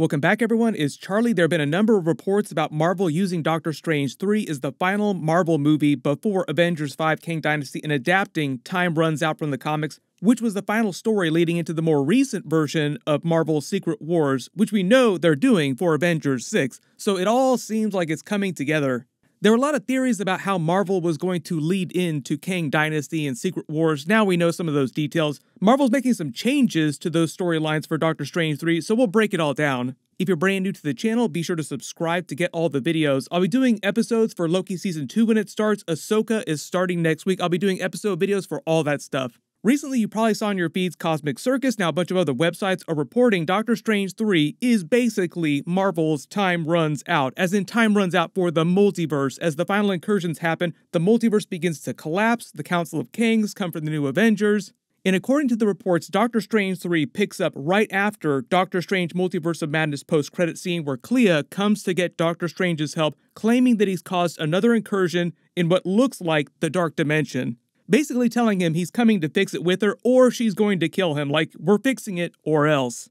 Welcome back, everyone. It's Charlie. There have been a number of reports about Marvel using Doctor Strange 3 as the final Marvel movie before Avengers 5 Kang Dynasty and adapting Time Runs Out from the comics, which was the final story leading into the more recent version of Marvel's Secret Wars, which we know they're doing for Avengers 6. So it all seems like it's coming together. There were a lot of theories about how Marvel was going to lead into Kang Dynasty and Secret Wars. Now we know some of those details. Marvel's making some changes to those storylines for Doctor Strange 3, so we'll break it all down. If you're brand new to the channel, be sure to subscribe to get all the videos. I'll be doing episodes for Loki Season 2 when it starts. Ahsoka is starting next week. I'll be doing episode videos for all that stuff. Recently, you probably saw in your feeds Cosmic Circus. Now a bunch of other websites are reporting Doctor Strange 3 is basically Marvel's Time Runs Out, as in time runs out for the multiverse. As the final incursions happen, the multiverse begins to collapse, the Council of Kangs come for the new Avengers. And according to the reports, Doctor Strange 3 picks up right after Doctor Strange Multiverse of Madness post-credit scene where Clea comes to get Doctor Strange's help, claiming that he's caused another incursion in what looks like the Dark Dimension. Basically telling him he's coming to fix it with her, or she's going to kill him, like, we're fixing it, or else.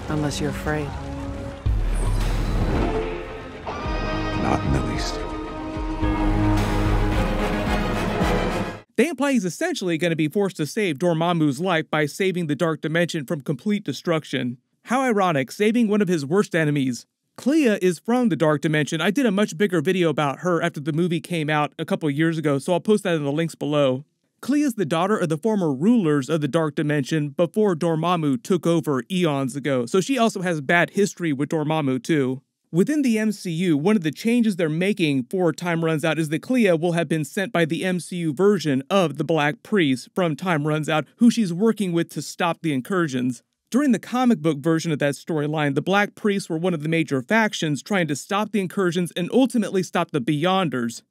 Unless you're afraid. Not in the least. They imply he's essentially going to be forced to save Dormammu's life by saving the Dark Dimension from complete destruction. How ironic, saving one of his worst enemies. Clea is from the Dark Dimension. I did a much bigger video about her after the movie came out a couple years ago, so I'll post that in the links below. Clea is the daughter of the former rulers of the Dark Dimension before Dormammu took over eons ago, so she also has bad history with Dormammu too. Within the MCU, one of the changes they're making for Time Runs Out is that Clea will have been sent by the MCU version of the Black Priest from Time Runs Out, who she's working with to stop the incursions. During the comic book version of that storyline, the Black Priests were one of the major factions trying to stop the incursions and ultimately stop the Beyonders.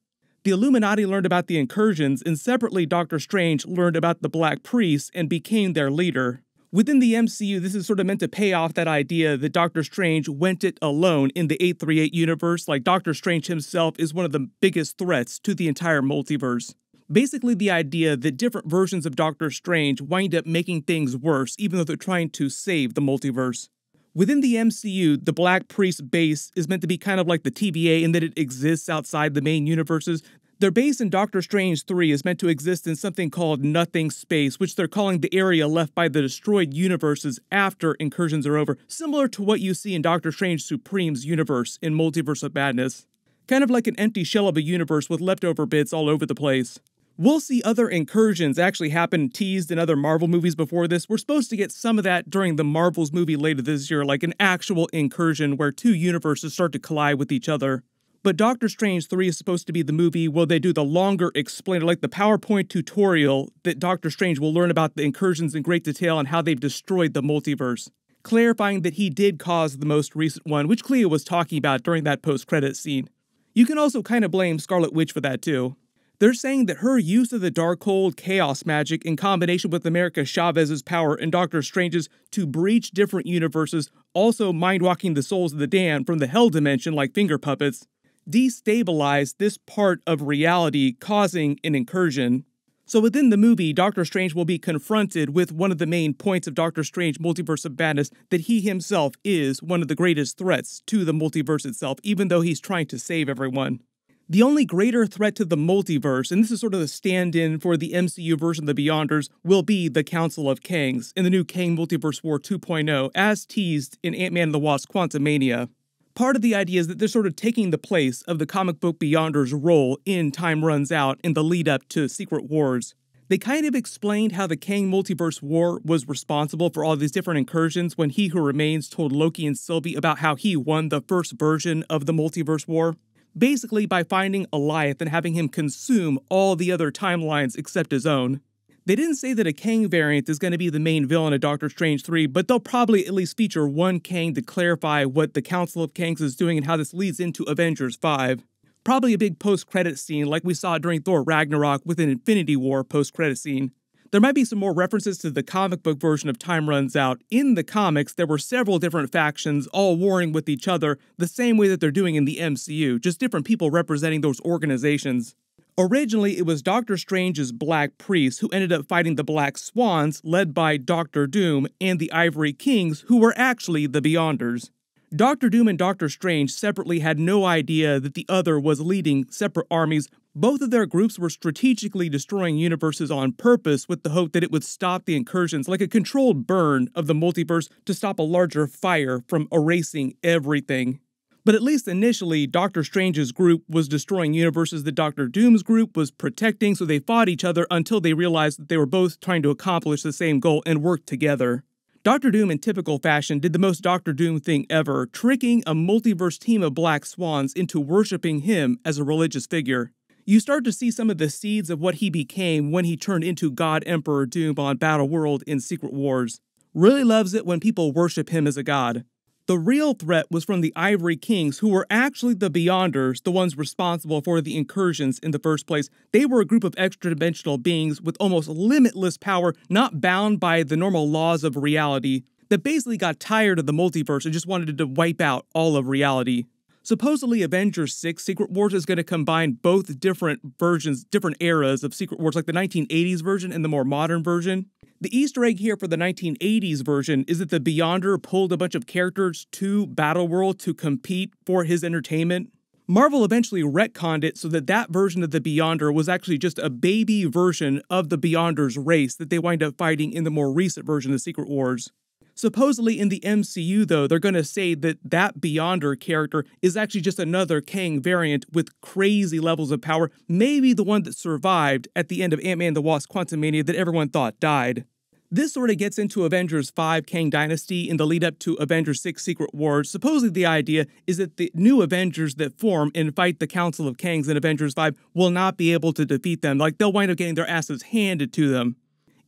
The Illuminati learned about the incursions, and separately Doctor Strange learned about the Black Priests and became their leader. Within the MCU, this is sort of meant to pay off that idea that Doctor Strange went it alone in the 838 universe, like Doctor Strange himself is one of the biggest threats to the entire multiverse. Basically the idea that different versions of Doctor Strange wind up making things worse, even though they're trying to save the multiverse. Within the MCU, the Black Priest base is meant to be kind of like the TVA in that it exists outside the main universes. Their base in Doctor Strange 3 is meant to exist in something called Nothing Space, which they're calling the area left by the destroyed universes after incursions are over, similar to what you see in Doctor Strange Supreme's universe in Multiverse of Madness. Kind of like an empty shell of a universe with leftover bits all over the place. We'll see other incursions actually happen teased in other Marvel movies before this. We're supposed to get some of that during the Marvels movie later this year, like an actual incursion where two universes start to collide with each other. But Doctor Strange 3 is supposed to be the movie where they do the longer explainer, like the PowerPoint tutorial that Doctor Strange will learn about the incursions in great detail and how they've destroyed the multiverse, clarifying that he did cause the most recent one, which Clea was talking about during that post-credit scene. You can also kind of blame Scarlet Witch for that too. They're saying that her use of the Darkhold chaos magic in combination with America Chavez's power and Doctor Strange's to breach different universes, also mind-walking the souls of the damned from the Hell Dimension like finger puppets, destabilized this part of reality, causing an incursion. So within the movie, Doctor Strange will be confronted with one of the main points of Doctor Strange Multiverse of Madness, that he himself is one of the greatest threats to the multiverse itself, even though he's trying to save everyone. The only greater threat to the multiverse, and this is sort of the stand-in for the MCU version of the Beyonders, will be the Council of Kangs in the new Kang Multiverse War 2.0, as teased in Ant-Man and the Wasp: Quantumania. Part of the idea is that they're sort of taking the place of the comic book Beyonders' role in Time Runs Out in the lead-up to Secret Wars. They kind of explained how the Kang Multiverse War was responsible for all these different incursions when He Who Remains told Loki and Sylvie about how he won the first version of the Multiverse War. Basically by finding Alioth and having him consume all the other timelines except his own. They didn't say that a Kang variant is going to be the main villain of Doctor Strange 3, but they'll probably at least feature one Kang to clarify what the Council of Kangs is doing and how this leads into Avengers 5. Probably a big post-credit scene like we saw during Thor Ragnarok with an Infinity War post-credit scene. There might be some more references to the comic book version of Time Runs Out. In the comics, there were several different factions all warring with each other the same way that they're doing in the MCU, just different people representing those organizations. Originally, it was Doctor Strange's Black Priests who ended up fighting the Black Swans, led by Doctor Doom, and the Ivory Kings, who were actually the Beyonders. Doctor Doom and Doctor Strange separately had no idea that the other was leading separate armies. Both of their groups were strategically destroying universes on purpose with the hope that it would stop the incursions, like a controlled burn of the multiverse to stop a larger fire from erasing everything. But at least initially, Doctor Strange's group was destroying universes that Doctor Doom's group was protecting, so they fought each other until they realized that they were both trying to accomplish the same goal and work together. Doctor Doom, in typical fashion, did the most Doctor Doom thing ever, tricking a multiverse team of Black Swans into worshipping him as a religious figure. You start to see some of the seeds of what he became when he turned into God Emperor Doom on Battleworld in Secret Wars. Really loves it when people worship him as a god. The real threat was from the Ivory Kings, who were actually the Beyonders, the ones responsible for the incursions in the first place. They were a group of extra-dimensional beings with almost limitless power, not bound by the normal laws of reality, that basically got tired of the multiverse and just wanted to wipe out all of reality. Supposedly, Avengers 6 Secret Wars is going to combine both different versions, different eras of Secret Wars, like the 1980s version and the more modern version. The Easter egg here for the 1980s version is that the Beyonder pulled a bunch of characters to Battleworld to compete for his entertainment. Marvel eventually retconned it so that that version of the Beyonder was actually just a baby version of the Beyonder's race that they wind up fighting in the more recent version of Secret Wars. Supposedly in the MCU, though, they're going to say that that Beyonder character is actually just another Kang variant with crazy levels of power, maybe the one that survived at the end of Ant-Man and the Wasp: Quantumania that everyone thought died. This sort of gets into Avengers 5 Kang Dynasty in the lead up to Avengers 6 Secret Wars. Supposedly the idea is that the new Avengers that form and fight the Council of Kangs in Avengers 5 will not be able to defeat them, like they'll wind up getting their asses handed to them.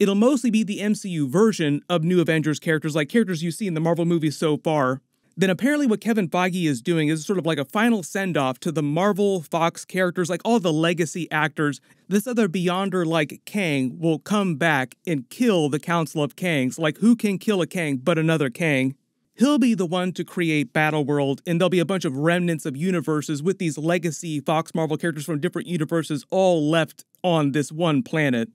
It'll mostly be the MCU version of New Avengers characters, like characters you see in the Marvel movies so far. Then apparently what Kevin Feige is doing is sort of like a final send-off to the Marvel Fox characters, like all the legacy actors. This other Beyonder like Kang will come back and kill the Council of Kangs. Like, who can kill a Kang but another Kang? He'll be the one to create Battleworld, and there'll be a bunch of remnants of universes with these legacy Fox Marvel characters from different universes all left on this one planet.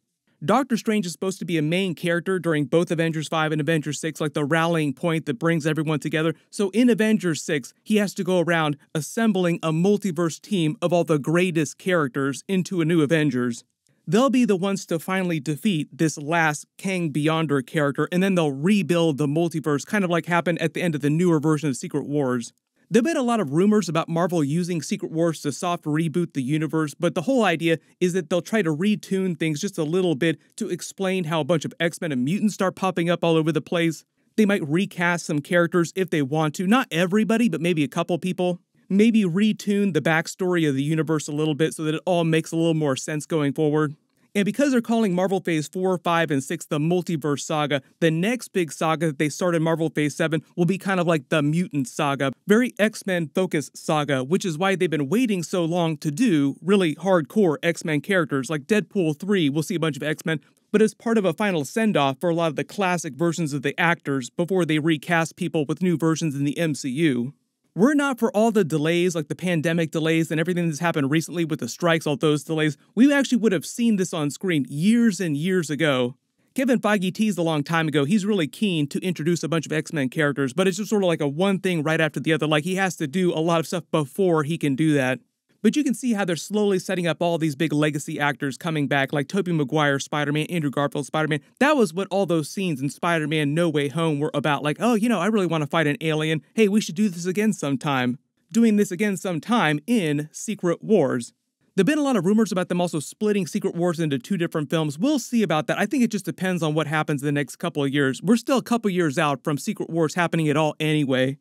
Doctor Strange is supposed to be a main character during both Avengers 5 and Avengers 6, like the rallying point that brings everyone together. So in Avengers 6, he has to go around assembling a multiverse team of all the greatest characters into a new Avengers. They'll be the ones to finally defeat this last Kang Beyonder character, and then they'll rebuild the multiverse, kind of like happened at the end of the newer version of Secret Wars. There have been a lot of rumors about Marvel using Secret Wars to soft reboot the universe, but the whole idea is that they'll try to retune things just a little bit to explain how a bunch of X-Men and mutants start popping up all over the place. They might recast some characters if they want to, not everybody, but maybe a couple people. Maybe retune the backstory of the universe a little bit so that it all makes a little more sense going forward. And because they're calling Marvel Phase 4, 5, and 6 the Multiverse Saga, the next big saga that they start in Marvel Phase 7 will be kind of like the Mutant Saga. Very X-Men focused saga, which is why they've been waiting so long to do really hardcore X-Men characters. Like Deadpool 3, we'll see a bunch of X-Men, but as part of a final send-off for a lot of the classic versions of the actors before they recast people with new versions in the MCU. Were it not for all the delays, like the pandemic delays and everything that's happened recently with the strikes, all those delays, we actually would have seen this on screen years and years ago. Kevin Feige teased a long time ago he's really keen to introduce a bunch of X-Men characters, but it's just sort of like a one thing right after the other, like he has to do a lot of stuff before he can do that. But you can see how they're slowly setting up all these big legacy actors coming back, like Tobey Maguire Spider-Man, Andrew Garfield Spider-Man. That was what all those scenes in Spider-Man No Way Home were about. Like, oh, you know, I really want to fight an alien. Hey, we should do this again sometime. Doing this again sometime in Secret Wars. There have been a lot of rumors about them also splitting Secret Wars into 2 different films. We'll see about that. I think it just depends on what happens in the next couple of years. We're still a couple years out from Secret Wars happening at all anyway.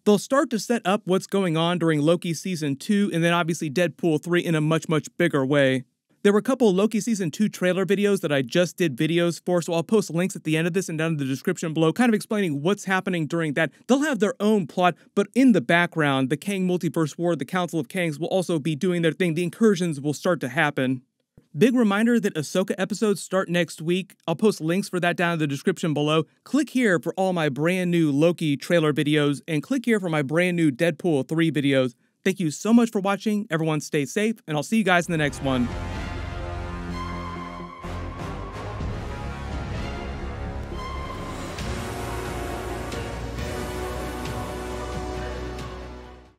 They'll start to set up what's going on during Loki Season 2 and then obviously Deadpool 3 in a much, much bigger way. There were a couple of Loki Season 2 trailer videos that I just did videos for, so I'll post links at the end of this and down in the description below, kind of explaining what's happening during that. They'll have their own plot, but in the background, the Kang Multiverse War, the Council of Kangs will also be doing their thing. The incursions will start to happen. Big reminder that Ahsoka episodes start next week. I'll post links for that down in the description below. Click here for all my brand new Loki trailer videos, and click here for my brand new Deadpool 3 videos. Thank you so much for watching. Everyone stay safe, and I'll see you guys in the next one.